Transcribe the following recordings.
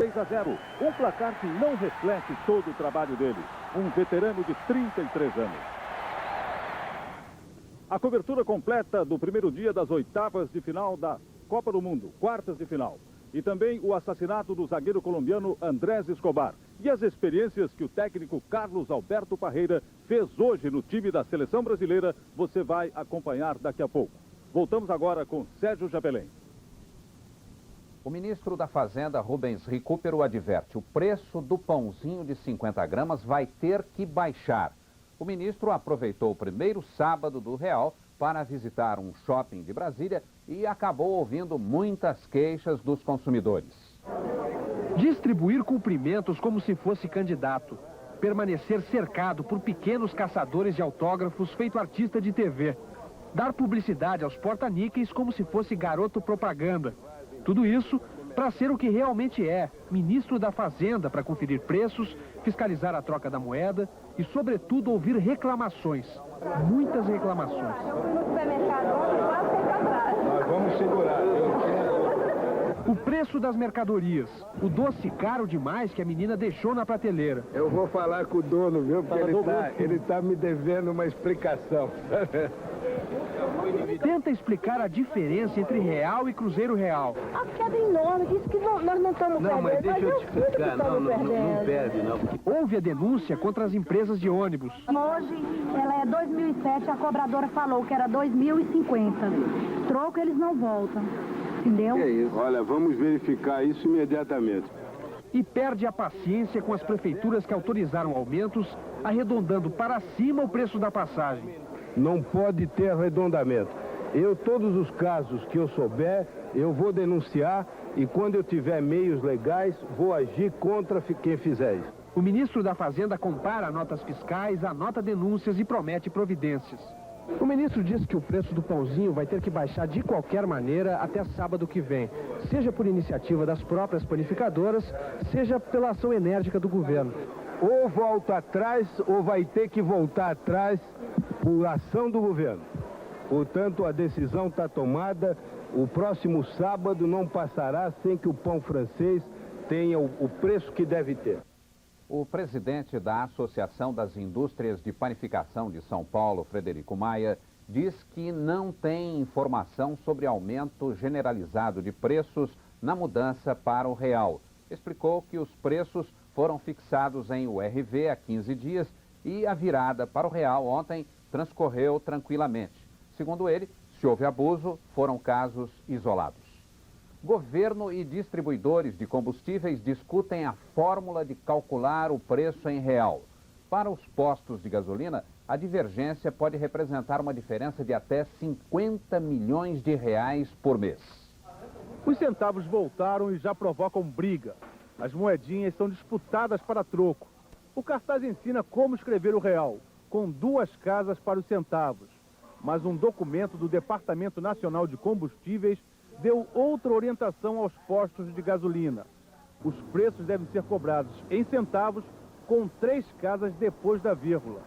3-0, um placar que não reflete todo o trabalho dele. Um veterano de 33 anos. A cobertura completa do primeiro dia das oitavas de final da Copa do Mundo, quartas de final. E também o assassinato do zagueiro colombiano Andrés Escobar. E as experiências que o técnico Carlos Alberto Parreira fez hoje no time da seleção brasileira, você vai acompanhar daqui a pouco. Voltamos agora com Sérgio Chapelin. O ministro da Fazenda, Rubens Recupero, adverte: o preço do pãozinho de 50 gramas vai ter que baixar. O ministro aproveitou o primeiro sábado do Real para visitar um shopping de Brasília e acabou ouvindo muitas queixas dos consumidores. Distribuir cumprimentos como se fosse candidato. Permanecer cercado por pequenos caçadores de autógrafos feito artista de TV. Dar publicidade aos porta-níqueis como se fosse garoto propaganda. Tudo isso para ser o que realmente é, ministro da Fazenda, para conferir preços, fiscalizar a troca da moeda e, sobretudo, ouvir reclamações. Muitas reclamações. Eu fui no supermercado ontem e quase fiquei pra trás. Nós vamos segurar. O preço das mercadorias. O doce caro demais que a menina deixou na prateleira. Eu vou falar com o dono, viu? Porque ele tá me devendo uma explicação. Tenta explicar a diferença entre real e cruzeiro real. A queda é enorme, diz que nós não estamos perdendo. Não, mas deixa eu te explicar. Não perde, não. Houve a denúncia contra as empresas de ônibus. Hoje, ela é 2007, a cobradora falou que era 2050. Troco, eles não voltam. Entendeu? Que é isso? Olha, vamos verificar isso imediatamente. E perde a paciência com as prefeituras que autorizaram aumentos, arredondando para cima o preço da passagem. Não pode ter arredondamento. Todos os casos que eu souber, eu vou denunciar e quando eu tiver meios legais, vou agir contra quem fizer isso. O ministro da Fazenda compara notas fiscais, anota denúncias e promete providências. O ministro disse que o preço do pãozinho vai ter que baixar de qualquer maneira até sábado que vem, seja por iniciativa das próprias panificadoras, seja pela ação enérgica do governo. Ou volta atrás, ou vai ter que voltar atrás por ação do governo. Portanto, a decisão está tomada. O próximo sábado não passará sem que o pão francês tenha o preço que deve ter. O presidente da Associação das Indústrias de Panificação de São Paulo, Frederico Maia, diz que não tem informação sobre aumento generalizado de preços na mudança para o real. Explicou que os preços foram fixados em URV há 15 dias e a virada para o real ontem transcorreu tranquilamente. Segundo ele, se houve abuso, foram casos isolados. Governo e distribuidores de combustíveis discutem a fórmula de calcular o preço em real. Para os postos de gasolina, a divergência pode representar uma diferença de até 50 milhões de reais por mês. Os centavos voltaram e já provocam briga. As moedinhas são disputadas para troco. O cartaz ensina como escrever o real, com 2 casas para os centavos. Mas um documento do Departamento Nacional de Combustíveis deu outra orientação aos postos de gasolina. Os preços devem ser cobrados em centavos com 3 casas depois da vírgula.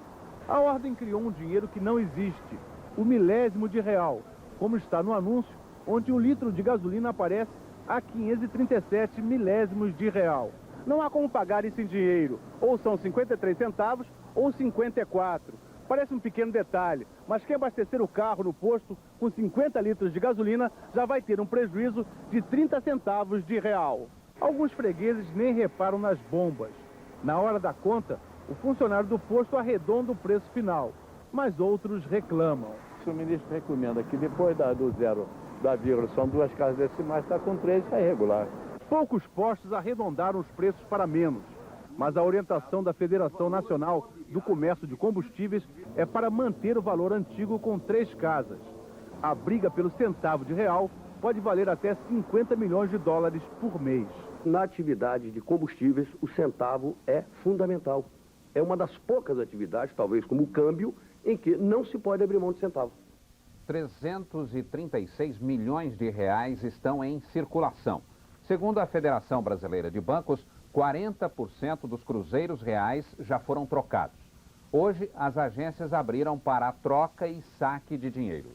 A ordem criou um dinheiro que não existe, o milésimo de real, como está no anúncio, onde um litro de gasolina aparece a 537 milésimos de real. Não há como pagar isso em dinheiro, ou são 53 centavos ou 54. Parece um pequeno detalhe, mas quem abastecer o carro no posto com 50 litros de gasolina já vai ter um prejuízo de 30 centavos de real. Alguns fregueses nem reparam nas bombas. Na hora da conta, o funcionário do posto arredonda o preço final, mas outros reclamam. Se o ministro recomenda que depois do zero da vírgula são 2 casas decimais, está com 3, é regular. Poucos postos arredondaram os preços para menos, mas a orientação da Federação Nacional do Comércio de Combustíveis é para manter o valor antigo com 3 casas. A briga pelo centavo de real pode valer até 50 milhões de dólares por mês. Na atividade de combustíveis, o centavo é fundamental. É uma das poucas atividades, talvez como o câmbio, em que não se pode abrir mão de centavo. 336 milhões de reais estão em circulação. Segundo a Federação Brasileira de Bancos, 40% dos cruzeiros reais já foram trocados. Hoje, as agências abriram para a troca e saque de dinheiro.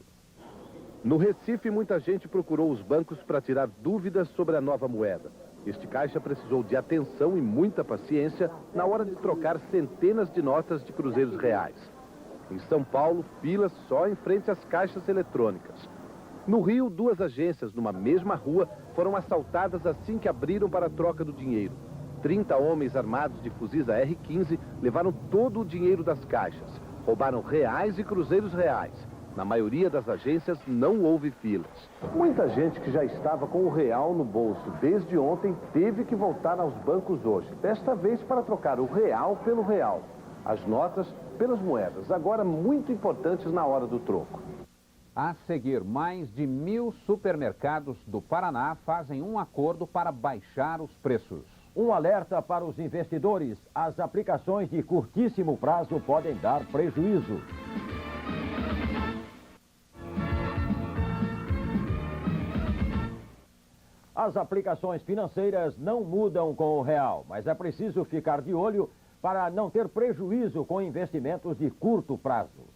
No Recife, muita gente procurou os bancos para tirar dúvidas sobre a nova moeda. Este caixa precisou de atenção e muita paciência na hora de trocar centenas de notas de cruzeiros reais. Em São Paulo, filas só em frente às caixas eletrônicas. No Rio, 2 agências numa mesma rua foram assaltadas assim que abriram para a troca do dinheiro. 30 homens armados de fuzis AR-15 levaram todo o dinheiro das caixas. Roubaram reais e cruzeiros reais. Na maioria das agências não houve filas. Muita gente que já estava com o real no bolso desde ontem teve que voltar aos bancos hoje. Desta vez para trocar o real pelo real. As notas pelas moedas, agora muito importantes na hora do troco. A seguir, mais de 1000 supermercados do Paraná fazem um acordo para baixar os preços. Um alerta para os investidores: as aplicações de curtíssimo prazo podem dar prejuízo. As aplicações financeiras não mudam com o real, mas é preciso ficar de olho para não ter prejuízo com investimentos de curto prazo.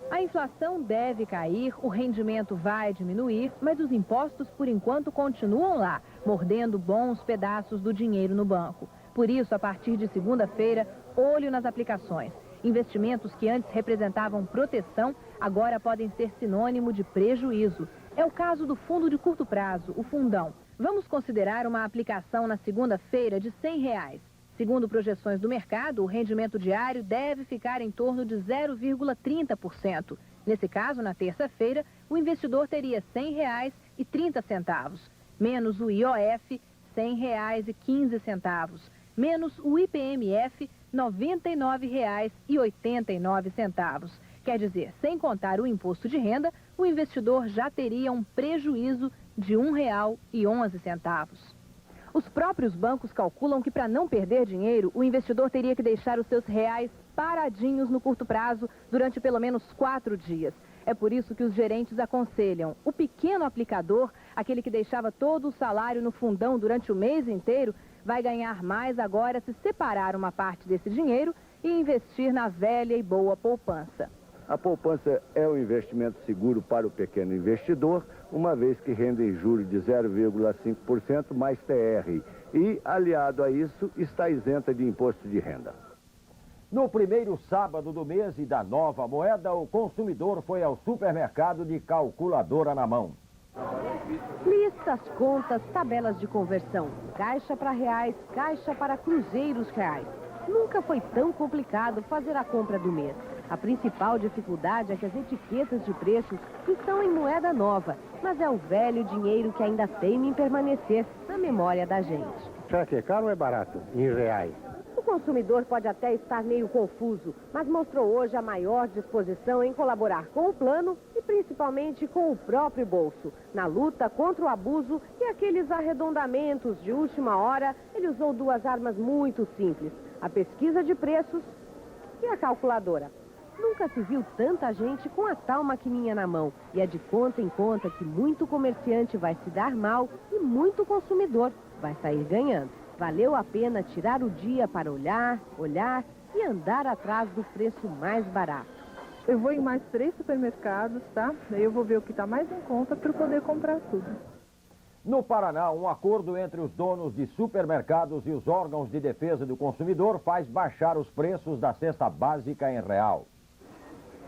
A inflação deve cair, o rendimento vai diminuir, mas os impostos, por enquanto, continuam lá, mordendo bons pedaços do dinheiro no banco. Por isso, a partir de segunda-feira, olho nas aplicações. Investimentos que antes representavam proteção, agora podem ser sinônimo de prejuízo. É o caso do fundo de curto prazo, o Fundão. Vamos considerar uma aplicação na segunda-feira de R$100. Segundo projeções do mercado, o rendimento diário deve ficar em torno de 0,30%. Nesse caso, na terça-feira, o investidor teria R$100,30, menos o IOF, R$100,15, menos o IPMF, R$ 99,89. Quer dizer, sem contar o imposto de renda, o investidor já teria um prejuízo de R$ 1,11. Os próprios bancos calculam que, para não perder dinheiro, o investidor teria que deixar os seus reais paradinhos no curto prazo durante pelo menos 4 dias. É por isso que os gerentes aconselham: o pequeno aplicador, aquele que deixava todo o salário no fundão durante o mês inteiro, vai ganhar mais agora se separar uma parte desse dinheiro e investir na velha e boa poupança. A poupança é um investimento seguro para o pequeno investidor, uma vez que rende juros de 0,5% mais TR. E, aliado a isso, está isenta de imposto de renda. No primeiro sábado do mês e da nova moeda, o consumidor foi ao supermercado de calculadora na mão. Listas, contas, tabelas de conversão, caixa para reais, caixa para cruzeiros reais. Nunca foi tão complicado fazer a compra do mês. A principal dificuldade é que as etiquetas de preços estão em moeda nova, mas é o velho dinheiro que ainda teima em permanecer na memória da gente. Será que é caro ou é barato, em reais? O consumidor pode até estar meio confuso, mas mostrou hoje a maior disposição em colaborar com o plano e principalmente com o próprio bolso. Na luta contra o abuso e aqueles arredondamentos de última hora, ele usou 2 armas muito simples: a pesquisa de preços e a calculadora. Nunca se viu tanta gente com a tal maquininha na mão. E é de conta em conta que muito comerciante vai se dar mal e muito consumidor vai sair ganhando. Valeu a pena tirar o dia para olhar e andar atrás do preço mais barato. Eu vou em mais 3 supermercados, tá? Daí eu vou ver o que está mais em conta para poder comprar tudo. No Paraná, um acordo entre os donos de supermercados e os órgãos de defesa do consumidor faz baixar os preços da cesta básica em real.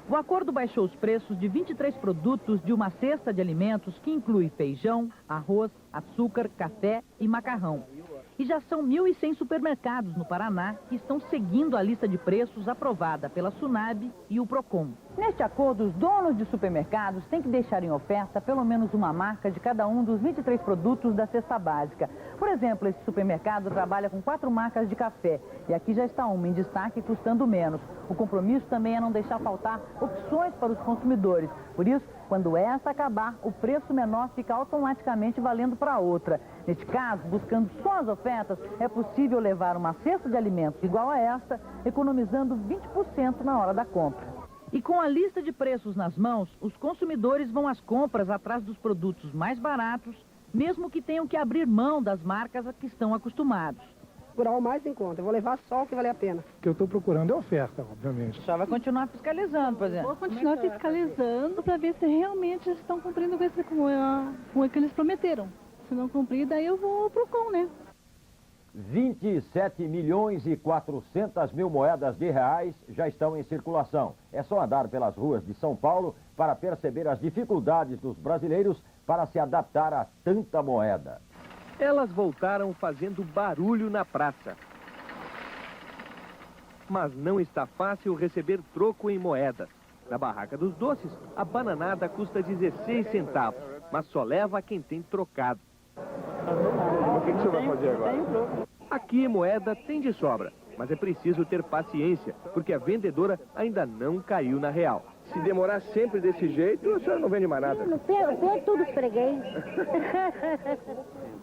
O acordo baixou os preços de 23 produtos de uma cesta de alimentos que inclui feijão, arroz, açúcar, café e macarrão. E já são 1.100 supermercados no Paraná que estão seguindo a lista de preços aprovada pela SUNAB e o PROCON. Neste acordo, os donos de supermercados têm que deixar em oferta pelo menos uma marca de cada um dos 23 produtos da cesta básica. Por exemplo, esse supermercado trabalha com 4 marcas de café e aqui já está uma em destaque custando menos. O compromisso também é não deixar faltar opções para os consumidores. Por isso, quando essa acabar, o preço menor fica automaticamente valendo para outra. Neste caso, buscando só as ofertas, é possível levar uma cesta de alimentos igual a esta, economizando 20% na hora da compra. E com a lista de preços nas mãos, os consumidores vão às compras atrás dos produtos mais baratos, mesmo que tenham que abrir mão das marcas a que estão acostumados. Procurar o mais em conta, eu vou levar só o que vale a pena. O que eu estou procurando é oferta, obviamente. Só vai continuar fiscalizando, por exemplo. Vou continuar fiscalizando para ver se realmente estão cumprindo com o que eles prometeram. Se não cumprir, daí eu vou pro CON, né? 27 milhões e 400 mil moedas de reais já estão em circulação. É só andar pelas ruas de São Paulo para perceber as dificuldades dos brasileiros para se adaptar a tanta moeda. Elas voltaram fazendo barulho na praça. Mas não está fácil receber troco em moedas. Na barraca dos doces, a bananada custa 16 centavos, mas só leva quem tem trocado. O que o senhor vai fazer agora? Aqui moeda tem de sobra, mas é preciso ter paciência, porque a vendedora ainda não caiu na real. Se demorar sempre desse jeito, a senhora não vende mais nada. No pé tudo esfreguei.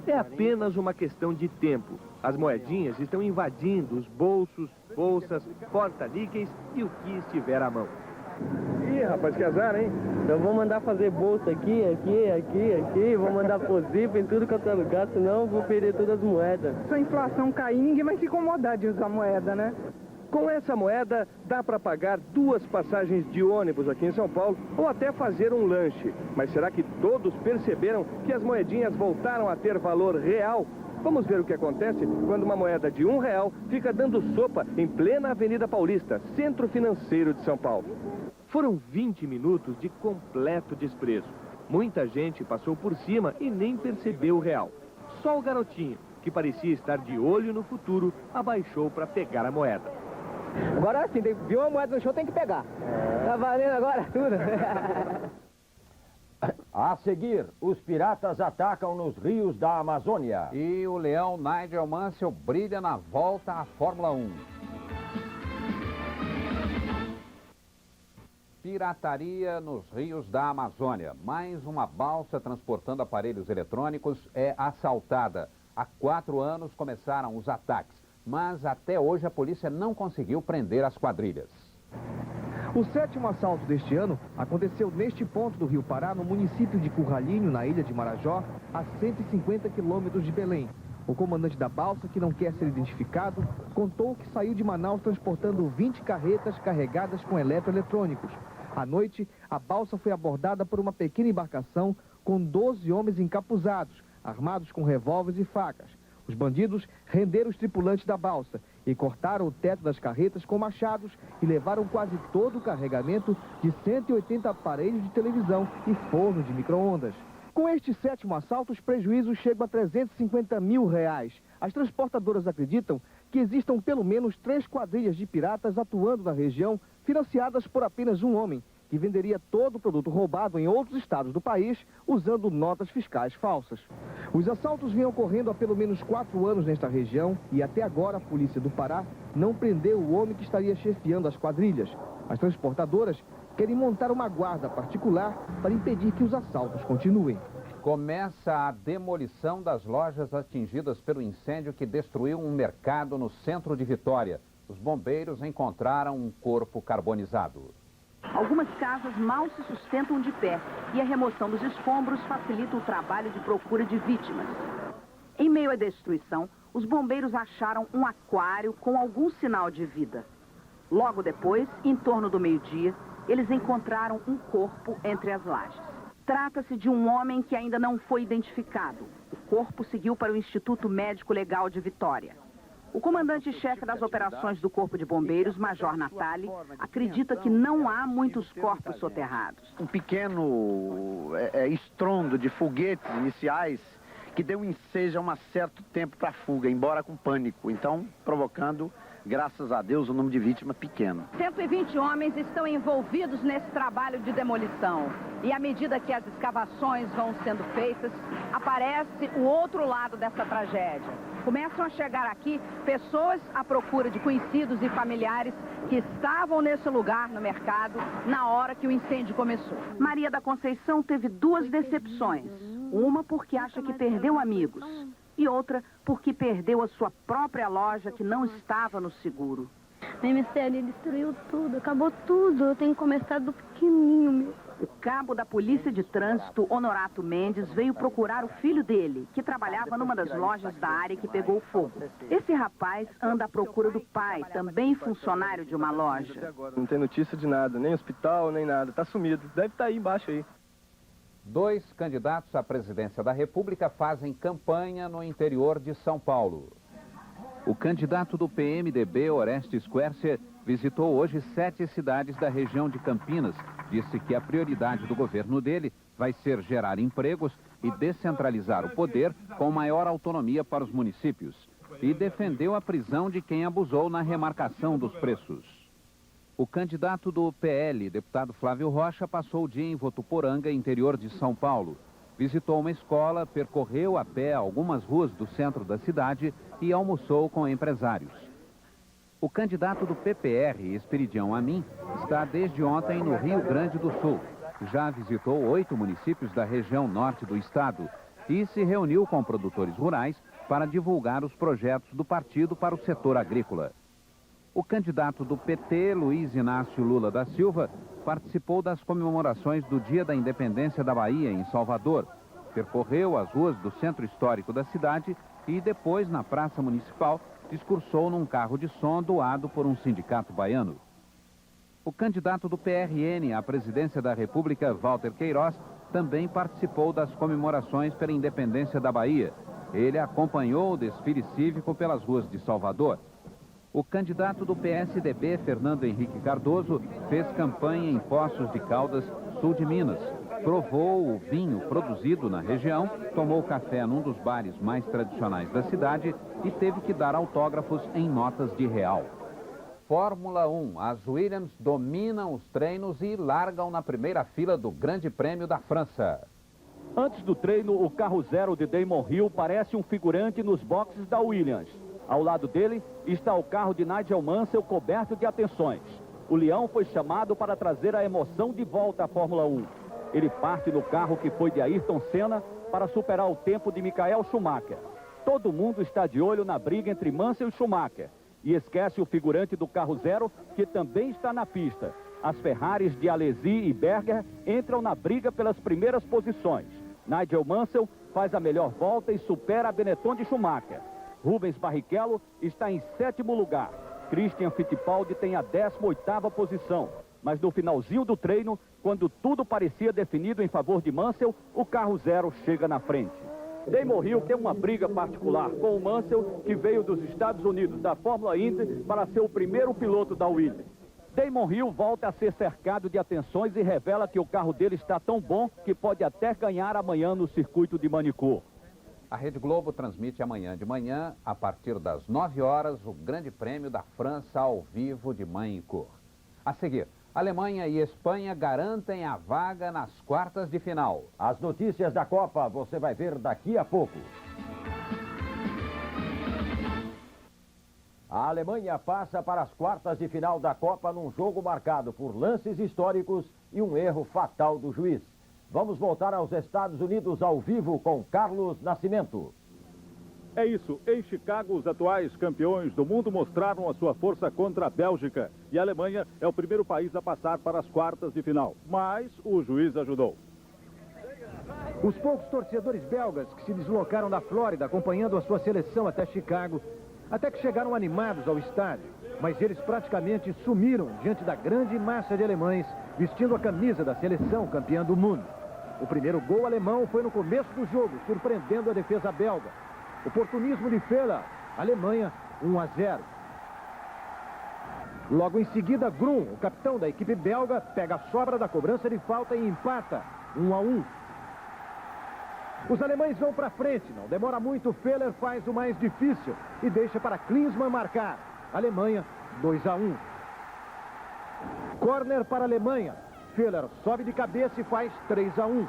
É apenas uma questão de tempo. As moedinhas estão invadindo os bolsos, bolsas, porta-níqueis e o que estiver à mão. Ih, rapaz, que azar, hein? Eu vou mandar fazer bolsa aqui, vou mandar por zip em tudo quanto é lugar, senão eu vou perder todas as moedas. Se a inflação cair, ninguém vai se incomodar de usar moeda, né? Com essa moeda, dá para pagar 2 passagens de ônibus aqui em São Paulo ou até fazer um lanche. Mas será que todos perceberam que as moedinhas voltaram a ter valor real? Vamos ver o que acontece quando uma moeda de R$1 fica dando sopa em plena Avenida Paulista, centro financeiro de São Paulo. Foram 20 minutos de completo desprezo. Muita gente passou por cima e nem percebeu o real. Só o garotinho, que parecia estar de olho no futuro, abaixou para pegar a moeda. Agora sim, viu uma moeda no chão, tem que pegar. Tá valendo agora tudo. A seguir, os piratas atacam nos rios da Amazônia. E o leão Nigel Mansell brilha na volta à Fórmula 1. Pirataria nos rios da Amazônia. Mais uma balsa transportando aparelhos eletrônicos é assaltada. Há 4 anos começaram os ataques, mas até hoje a polícia não conseguiu prender as quadrilhas. O 7º assalto deste ano aconteceu neste ponto do Rio Pará, no município de Curralinho, na ilha de Marajó, a 150 quilômetros de Belém. O comandante da balsa, que não quer ser identificado, contou que saiu de Manaus transportando 20 carretas carregadas com eletroeletrônicos. À noite, a balsa foi abordada por uma pequena embarcação com 12 homens encapuzados, armados com revólveres e facas. Os bandidos renderam os tripulantes da balsa e cortaram o teto das carretas com machados e levaram quase todo o carregamento de 180 aparelhos de televisão e forno de micro-ondas. Com este 7º assalto, os prejuízos chegam a R$350 mil. As transportadoras acreditam que existam pelo menos 3 quadrilhas de piratas atuando na região, financiadas por apenas um homem, que venderia todo o produto roubado em outros estados do país, usando notas fiscais falsas. Os assaltos vêm ocorrendo há pelo menos 4 anos nesta região e até agora a polícia do Pará não prendeu o homem que estaria chefiando as quadrilhas. As transportadoras querem montar uma guarda particular para impedir que os assaltos continuem. Começa a demolição das lojas atingidas pelo incêndio que destruiu um mercado no centro de Vitória. Os bombeiros encontraram um corpo carbonizado. Algumas casas mal se sustentam de pé e a remoção dos escombros facilita o trabalho de procura de vítimas. Em meio à destruição, os bombeiros acharam um aquário com algum sinal de vida. Logo depois, em torno do meio-dia, eles encontraram um corpo entre as lajes. Trata-se de um homem que ainda não foi identificado. O corpo seguiu para o Instituto Médico Legal de Vitória. O comandante-chefe das operações do Corpo de Bombeiros, Major Natali, acredita que não há muitos corpos soterrados. Um pequeno estrondo de foguetes iniciais que deu ensejo a um certo tempo para a fuga, embora com pânico. Então, provocando, graças a Deus, o número de vítimas pequeno. 120 homens estão envolvidos nesse trabalho de demolição. E à medida que as escavações vão sendo feitas, aparece o outro lado dessa tragédia. Começam a chegar aqui pessoas à procura de conhecidos e familiares que estavam nesse lugar no mercado na hora que o incêndio começou. Maria da Conceição teve 2 decepções. Uma porque acha que perdeu amigos e outra porque perdeu a sua própria loja que não estava no seguro. O MCL destruiu tudo, acabou tudo. Eu tenho que começar do pequenininho mesmo. O cabo da Polícia de Trânsito, Honorato Mendes, veio procurar o filho dele, que trabalhava numa das lojas da área que pegou fogo. Esse rapaz anda à procura do pai, também funcionário de uma loja. Não tem notícia de nada, nem hospital, nem nada. Tá sumido. Deve estar aí embaixo aí. Dois candidatos à presidência da República fazem campanha no interior de São Paulo. O candidato do PMDB, Orestes Quercia, visitou hoje 7 cidades da região de Campinas. Disse que a prioridade do governo dele vai ser gerar empregos e descentralizar o poder com maior autonomia para os municípios. E defendeu a prisão de quem abusou na remarcação dos preços. O candidato do PL, deputado Flávio Rocha, passou o dia em Votuporanga, interior de São Paulo. Visitou uma escola, percorreu a pé algumas ruas do centro da cidade e almoçou com empresários. O candidato do PPR, Esperidião Amin, está desde ontem no Rio Grande do Sul. Já visitou 8 municípios da região norte do estado e se reuniu com produtores rurais para divulgar os projetos do partido para o setor agrícola. O candidato do PT, Luiz Inácio Lula da Silva, participou das comemorações do Dia da Independência da Bahia, em Salvador. Percorreu as ruas do centro histórico da cidade e depois, na Praça Municipal, discursou num carro de som doado por um sindicato baiano. O candidato do PRN à presidência da República, Walter Queiroz, também participou das comemorações pela independência da Bahia. Ele acompanhou o desfile cívico pelas ruas de Salvador. O candidato do PSDB, Fernando Henrique Cardoso, fez campanha em Poços de Caldas, sul de Minas. Provou o vinho produzido na região, tomou café num dos bares mais tradicionais da cidade e teve que dar autógrafos em notas de real. Fórmula 1. As Williams dominam os treinos e largam na primeira fila do Grande Prêmio da França. Antes do treino, o carro zero de Damon Hill parece um figurante nos boxes da Williams. Ao lado dele está o carro de Nigel Mansell coberto de atenções. O Leão foi chamado para trazer a emoção de volta à Fórmula 1. Ele parte no carro que foi de Ayrton Senna para superar o tempo de Michael Schumacher. Todo mundo está de olho na briga entre Mansell e Schumacher. E esquece o figurante do carro zero, que também está na pista. As Ferraris de Alesi e Berger entram na briga pelas primeiras posições. Nigel Mansell faz a melhor volta e supera a Benetton de Schumacher. Rubens Barrichello está em 7º lugar. Christian Fittipaldi tem a 18ª posição. Mas no finalzinho do treino, quando tudo parecia definido em favor de Mansell, o carro zero chega na frente. Damon Hill tem uma briga particular com o Mansell, que veio dos Estados Unidos, da Fórmula Indy, para ser o primeiro piloto da Williams. Damon Hill volta a ser cercado de atenções e revela que o carro dele está tão bom que pode até ganhar amanhã no circuito de Manicourt. A Rede Globo transmite amanhã de manhã, a partir das 9 horas, o Grande Prêmio da França ao vivo de Manicourt. A seguir, Alemanha e Espanha garantem a vaga nas quartas de final. As notícias da Copa você vai ver daqui a pouco. A Alemanha passa para as quartas de final da Copa num jogo marcado por lances históricos e um erro fatal do juiz. Vamos voltar aos Estados Unidos ao vivo com Carlos Nascimento. É isso, em Chicago, os atuais campeões do mundo mostraram a sua força contra a Bélgica. E a Alemanha é o primeiro país a passar para as quartas de final. Mas o juiz ajudou. Os poucos torcedores belgas que se deslocaram da Flórida acompanhando a sua seleção até Chicago, até que chegaram animados ao estádio. Mas eles praticamente sumiram diante da grande massa de alemães vestindo a camisa da seleção campeã do mundo. O primeiro gol alemão foi no começo do jogo, surpreendendo a defesa belga. Oportunismo de Fehler, Alemanha 1-0. Logo em seguida, Grum, o capitão da equipe belga, pega a sobra da cobrança de falta e empata 1-1. Os alemães vão para frente, não demora muito, Fehler faz o mais difícil e deixa para Klinsmann marcar. Alemanha 2-1. Corner para a Alemanha. Fehler sobe de cabeça e faz 3-1.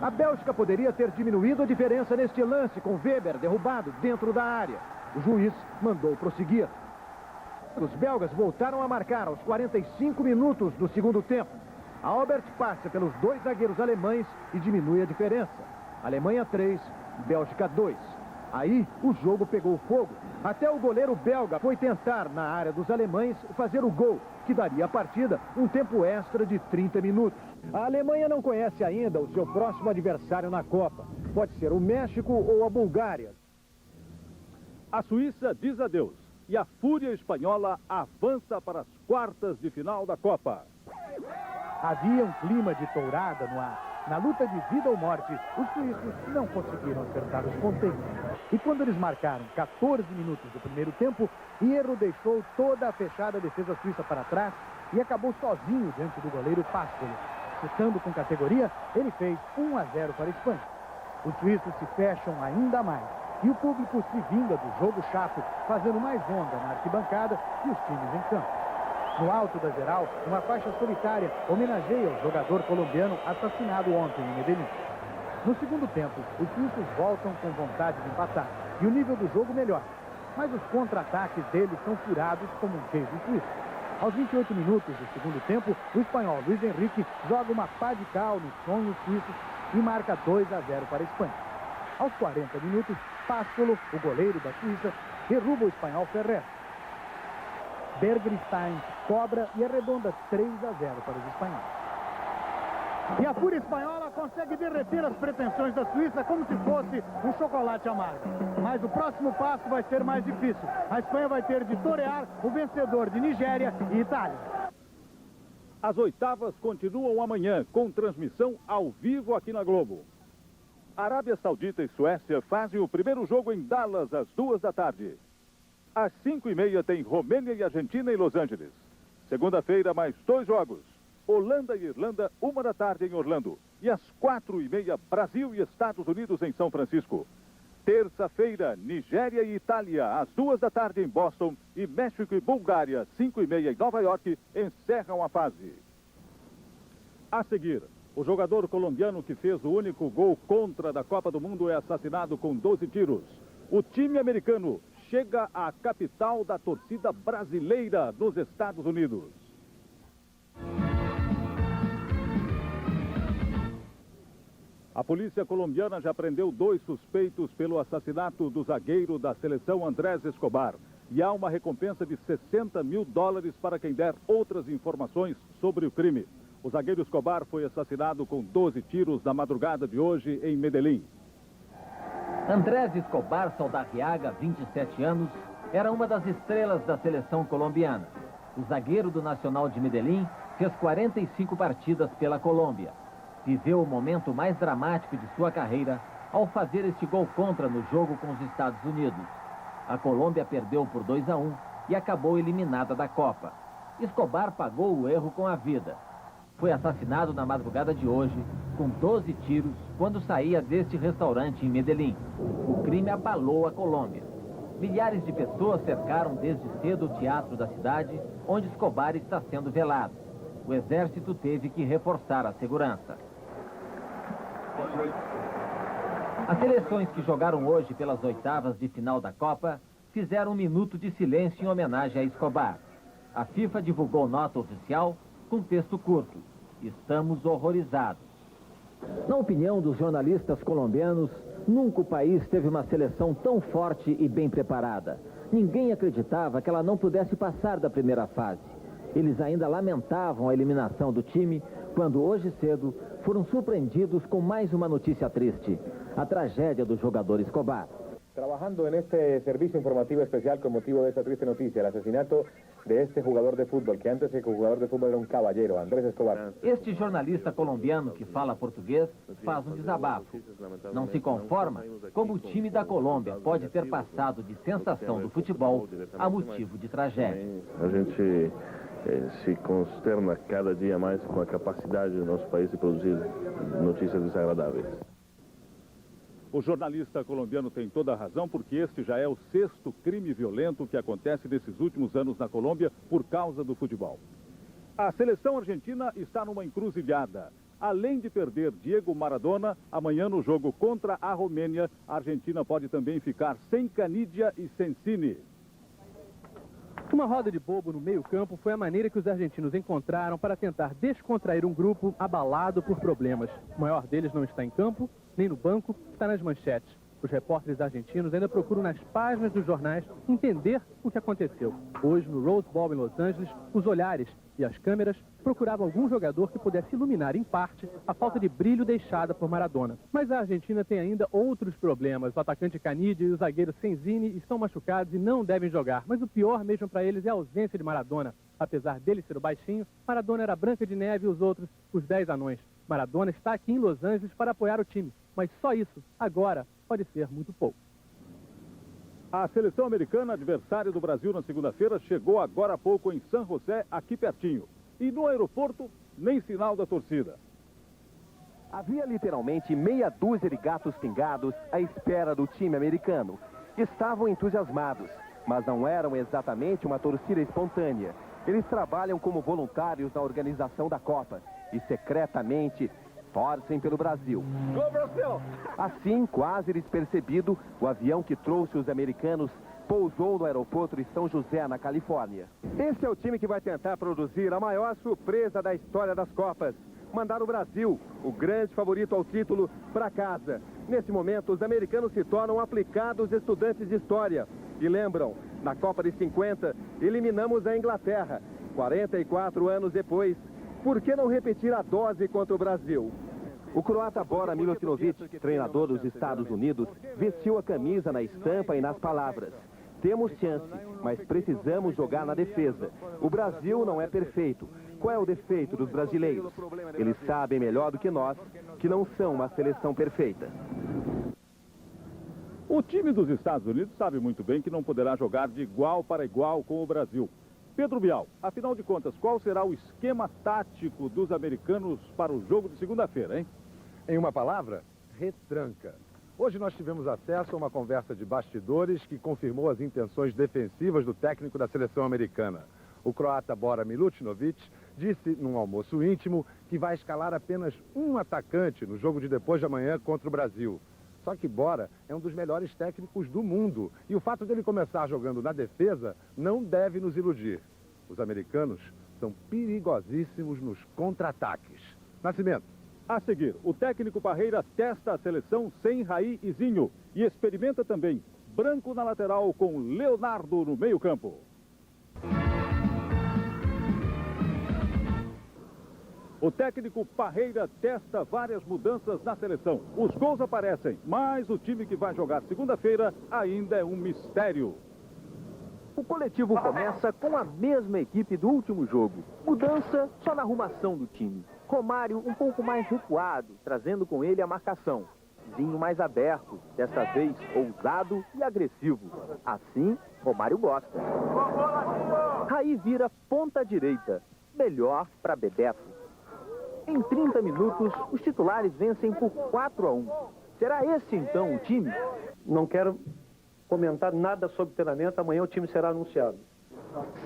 A Bélgica poderia ter diminuído a diferença neste lance, com Weber derrubado dentro da área. O juiz mandou prosseguir. Os belgas voltaram a marcar aos 45 minutos do segundo tempo. Albert passa pelos 2 zagueiros alemães e diminui a diferença. Alemanha 3, Bélgica 2. Aí o jogo pegou fogo. Até o goleiro belga foi tentar, na área dos alemães, fazer o gol, que daria à partida um tempo extra de 30 minutos. A Alemanha não conhece ainda o seu próximo adversário na Copa. Pode ser o México ou a Bulgária. A Suíça diz adeus e a Fúria Espanhola avança para as quartas de final da Copa. Havia um clima de tourada no ar. Na luta de vida ou morte, os suíços não conseguiram acertar os ponteiros. E quando eles marcaram 14 minutos do primeiro tempo, Hierro deixou toda a fechada defesa suíça para trás e acabou sozinho diante do goleiro Pássolo. Chutando com categoria, ele fez 1-0 para a Espanha. Os suíços se fecham ainda mais e o público se vinga do jogo chato, fazendo mais onda na arquibancada e os times em campo. No alto da geral, uma faixa solitária homenageia o jogador colombiano assassinado ontem em Medellín. No segundo tempo, os suíços voltam com vontade de empatar e o nível do jogo melhora. Mas os contra-ataques deles são furados como um queijo suíço. Aos 28 minutos do segundo tempo, o espanhol Luiz Henrique joga uma pá de cal nos sonhos suíços e marca 2-0 para a Espanha. Aos 40 minutos, Pássolo, o goleiro da Suíça, derruba o espanhol Ferrer. Bergstein cobra e arredonda 3-0 para os espanhóis. E a fúria espanhola consegue derreter as pretensões da Suíça como se fosse um chocolate amargo. Mas o próximo passo vai ser mais difícil. A Espanha vai ter de torear o vencedor de Nigéria e Itália. As oitavas continuam amanhã, com transmissão ao vivo aqui na Globo. Arábia Saudita e Suécia fazem o primeiro jogo em Dallas, às 2 da tarde. Às 5h30 tem Romênia e Argentina em Los Angeles. Segunda-feira, mais 2 jogos. Holanda e Irlanda, 1 da tarde em Orlando. E às 4h30, Brasil e Estados Unidos em São Francisco. Terça-feira, Nigéria e Itália, às 2 da tarde em Boston. E México e Bulgária, 5h30 em Nova York, encerram a fase. A seguir, o jogador colombiano que fez o único gol contra da Copa do Mundo é assassinado com 12 tiros. O time americano chega à capital da torcida brasileira nos Estados Unidos. A polícia colombiana já prendeu 2 suspeitos pelo assassinato do zagueiro da seleção Andrés Escobar. E há uma recompensa de $60 mil para quem der outras informações sobre o crime. O zagueiro Escobar foi assassinado com 12 tiros na madrugada de hoje em Medellín. Andrés Escobar Saldarriaga, 27 anos, era uma das estrelas da seleção colombiana. O zagueiro do Nacional de Medellín fez 45 partidas pela Colômbia. Viveu o momento mais dramático de sua carreira ao fazer este gol contra no jogo com os Estados Unidos. A Colômbia perdeu por 2-1 e acabou eliminada da Copa. Escobar pagou o erro com a vida. Foi assassinado na madrugada de hoje, com 12 tiros, quando saía deste restaurante em Medellín. O crime abalou a Colômbia. Milhares de pessoas cercaram desde cedo o teatro da cidade, onde Escobar está sendo velado. O exército teve que reforçar a segurança. As seleções que jogaram hoje pelas oitavas de final da Copa fizeram um minuto de silêncio em homenagem a Escobar. A FIFA divulgou nota oficial com texto curto: estamos horrorizados. Na opinião dos jornalistas colombianos, nunca o país teve uma seleção tão forte e bem preparada. Ninguém acreditava que ela não pudesse passar da primeira fase. Eles ainda lamentavam a eliminação do time quando hoje cedo foram surpreendidos com mais uma notícia triste: a tragédia do jogador Escobar. Trabajando en este servicio informativo especial con motivo de esta triste noticia, el asesinato de este jugador de fútbol, que antes de jugador de fútbol era un caballero, Andrés Escobar. Este jornalista colombiano que fala português faz um desabafo. Não se conforma como o time da Colômbia pode ter passado de sensação do futebol a motivo de tragédia. A gente se consterna cada dia mais com a capacidade do nosso país de produzir notícias desagradáveis. O jornalista colombiano tem toda a razão, porque este já é o 6º crime violento que acontece nesses últimos anos na Colômbia por causa do futebol. A seleção argentina está numa encruzilhada. Além de perder Diego Maradona, amanhã no jogo contra a Romênia, a Argentina pode também ficar sem Canidia e Sensini. Uma roda de bobo no meio-campo foi a maneira que os argentinos encontraram para tentar descontrair um grupo abalado por problemas. O maior deles não está em campo, nem no banco, está nas manchetes. Os repórteres argentinos ainda procuram nas páginas dos jornais entender o que aconteceu. Hoje, no Rose Bowl em Los Angeles, os olhares e as câmeras procuravam algum jogador que pudesse iluminar, em parte, a falta de brilho deixada por Maradona. Mas a Argentina tem ainda outros problemas. O atacante Canidia e o zagueiro Senzini estão machucados e não devem jogar. Mas o pior mesmo para eles é a ausência de Maradona. Apesar dele ser o baixinho, Maradona era Branca de Neve e os outros, os 10 anões. Maradona está aqui em Los Angeles para apoiar o time. Mas só isso, agora, pode ser muito pouco. A seleção americana, adversária do Brasil na segunda-feira, chegou agora há pouco em San José, aqui pertinho. E no aeroporto, nem sinal da torcida. Havia literalmente meia dúzia de gatos pingados à espera do time americano. Estavam entusiasmados, mas não eram exatamente uma torcida espontânea. Eles trabalham como voluntários na organização da Copa e secretamente torcem pelo Brasil. Assim, quase despercebido, o avião que trouxe os americanos pousou no aeroporto de São José, na Califórnia. Esse é o time que vai tentar produzir a maior surpresa da história das Copas. Mandar o Brasil, o grande favorito ao título, para casa. Nesse momento, os americanos se tornam aplicados estudantes de história. E lembram, na Copa de 50, eliminamos a Inglaterra. 44 anos depois, por que não repetir a dose contra o Brasil? O croata Bora Milutinovic, treinador dos Estados Unidos, vestiu a camisa na estampa e nas palavras. Temos chance, mas precisamos jogar na defesa. O Brasil não é perfeito. Qual é o defeito dos brasileiros? Eles sabem melhor do que nós que não são uma seleção perfeita. O time dos Estados Unidos sabe muito bem que não poderá jogar de igual para igual com o Brasil. Pedro Bial, afinal de contas, qual será o esquema tático dos americanos para o jogo de segunda-feira, hein? Em uma palavra, retranca. Hoje nós tivemos acesso a uma conversa de bastidores que confirmou as intenções defensivas do técnico da seleção americana. O croata Bora Milutinovic disse num almoço íntimo que vai escalar apenas um atacante no jogo de depois de amanhã contra o Brasil. Só que Bora é um dos melhores técnicos do mundo e o fato dele começar jogando na defesa não deve nos iludir. Os americanos são perigosíssimos nos contra-ataques. Nascimento. A seguir, o técnico Parreira testa a seleção sem Raí e Zinho e experimenta também Branco na lateral com Leonardo no meio-campo. O técnico Parreira testa várias mudanças na seleção. Os gols aparecem, mas o time que vai jogar segunda-feira ainda é um mistério. O coletivo começa com a mesma equipe do último jogo. Mudança só na arrumação do time. Romário um pouco mais recuado, trazendo com ele a marcação. Zinho mais aberto, desta vez ousado e agressivo. Assim, Romário gosta. Raí vira ponta direita, melhor para Bebeto. Em 30 minutos, os titulares vencem por 4-1. Será esse, então, o time? Não quero comentar nada sobre treinamento, amanhã o time será anunciado.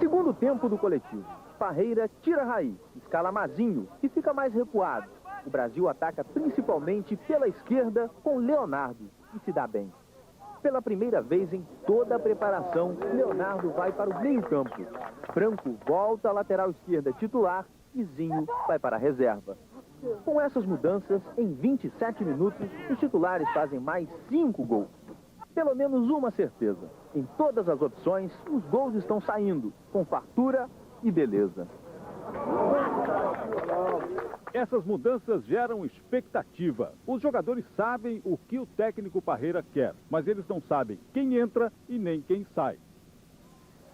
Segundo tempo do coletivo. Parreira tira Raí, escala Mazinho e fica mais recuado. O Brasil ataca principalmente pela esquerda com Leonardo e se dá bem. Pela primeira vez em toda a preparação, Leonardo vai para o meio-campo. Franco volta à lateral esquerda titular e Zinho vai para a reserva. Com essas mudanças, em 27 minutos, os titulares fazem mais 5 gols. Pelo menos uma certeza. Em todas as opções, os gols estão saindo, com fartura e beleza. Essas mudanças geram expectativa. Os jogadores sabem o que o técnico Parreira quer, mas eles não sabem quem entra e nem quem sai.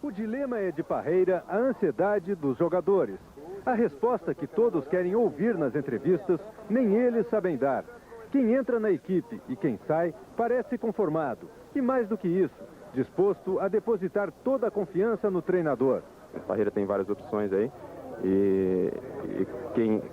O dilema é de Parreira a ansiedade dos jogadores. A resposta que todos querem ouvir nas entrevistas, nem eles sabem dar. Quem entra na equipe e quem sai parece conformado. E mais do que isso, disposto a depositar toda a confiança no treinador. O Parreira tem várias opções aí.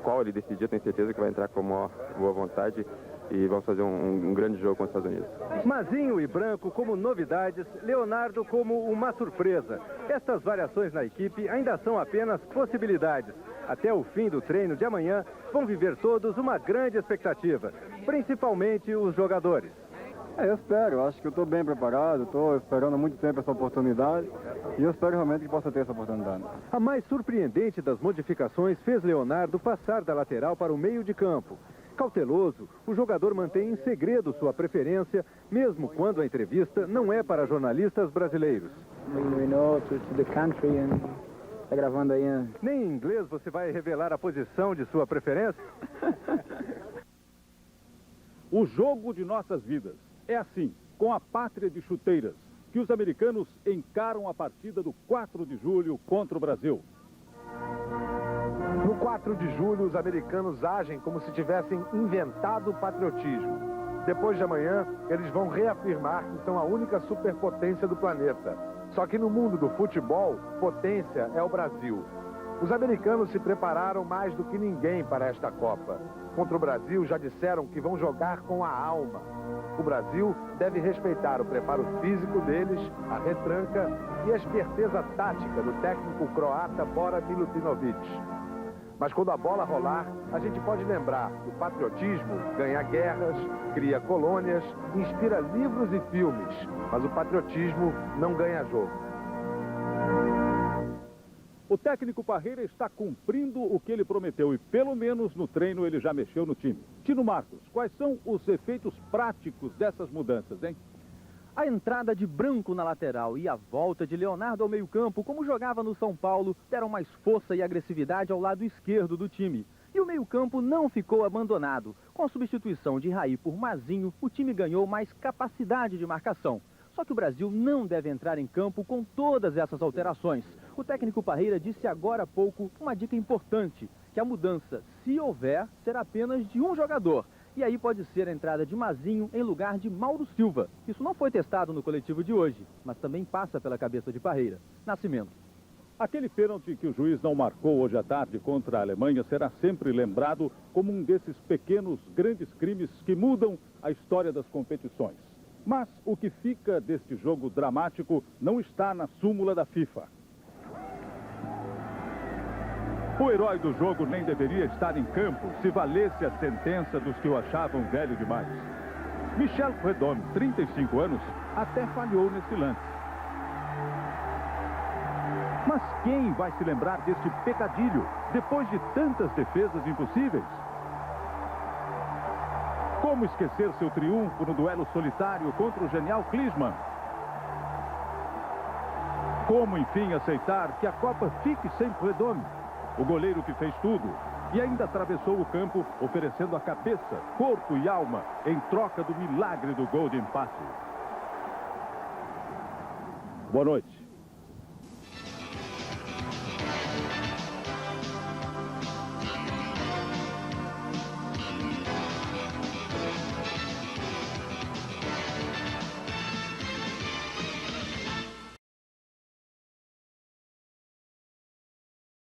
Qual ele decidir, eu tenho certeza que vai entrar com a maior boa vontade e vamos fazer um grande jogo com os Estados Unidos. Mazinho e Branco como novidades, Leonardo como uma surpresa. Estas variações na equipe ainda são apenas possibilidades. Até o fim do treino de amanhã, vão viver todos uma grande expectativa, principalmente os jogadores. Eu espero, acho que eu estou bem preparado, estou esperando há muito tempo essa oportunidade e eu espero realmente que possa ter essa oportunidade. A mais surpreendente das modificações fez Leonardo passar da lateral para o meio de campo. Cauteloso, o jogador mantém em segredo sua preferência, mesmo quando a entrevista não é para jornalistas brasileiros. Tá gravando aí, né? Nem em inglês você vai revelar a posição de sua preferência? O jogo de nossas vidas é assim, com a pátria de chuteiras, que os americanos encaram a partida do 4 de julho contra o Brasil. No 4 de julho, os americanos agem como se tivessem inventado o patriotismo. Depois de amanhã, eles vão reafirmar que são a única superpotência do planeta. Só que no mundo do futebol, potência é o Brasil. Os americanos se prepararam mais do que ninguém para esta Copa. Contra o Brasil, já disseram que vão jogar com a alma. O Brasil deve respeitar o preparo físico deles, a retranca e a esperteza tática do técnico croata Bora Milutinovic. Mas quando a bola rolar, a gente pode lembrar que o patriotismo ganha guerras, cria colônias, inspira livros e filmes. Mas o patriotismo não ganha jogo. O técnico Parreira está cumprindo o que ele prometeu e, pelo menos no treino, ele já mexeu no time. Tino Marcos, quais são os efeitos práticos dessas mudanças, hein? A entrada de Branco na lateral e a volta de Leonardo ao meio-campo, como jogava no São Paulo, deram mais força e agressividade ao lado esquerdo do time. E o meio-campo não ficou abandonado. Com a substituição de Raí por Mazinho, o time ganhou mais capacidade de marcação. Só que o Brasil não deve entrar em campo com todas essas alterações. O técnico Parreira disse agora há pouco uma dica importante, que a mudança, se houver, será apenas de um jogador. E aí pode ser a entrada de Mazinho em lugar de Mauro Silva. Isso não foi testado no coletivo de hoje, mas também passa pela cabeça de Parreira. Nascimento. Aquele pênalti que o juiz não marcou hoje à tarde contra a Alemanha será sempre lembrado como um desses pequenos, grandes crimes que mudam a história das competições. Mas o que fica deste jogo dramático não está na súmula da FIFA. O herói do jogo nem deveria estar em campo se valesse a sentença dos que o achavam velho demais. Michel Prudhomme, 35 anos, até falhou nesse lance. Mas quem vai se lembrar deste pecadilho depois de tantas defesas impossíveis? Como esquecer seu triunfo no duelo solitário contra o genial Klinsmann? Como, enfim, aceitar que a Copa fique sem Prudhomme? O goleiro que fez tudo e ainda atravessou o campo, oferecendo a cabeça, corpo e alma em troca do milagre do gol de empate. Boa noite.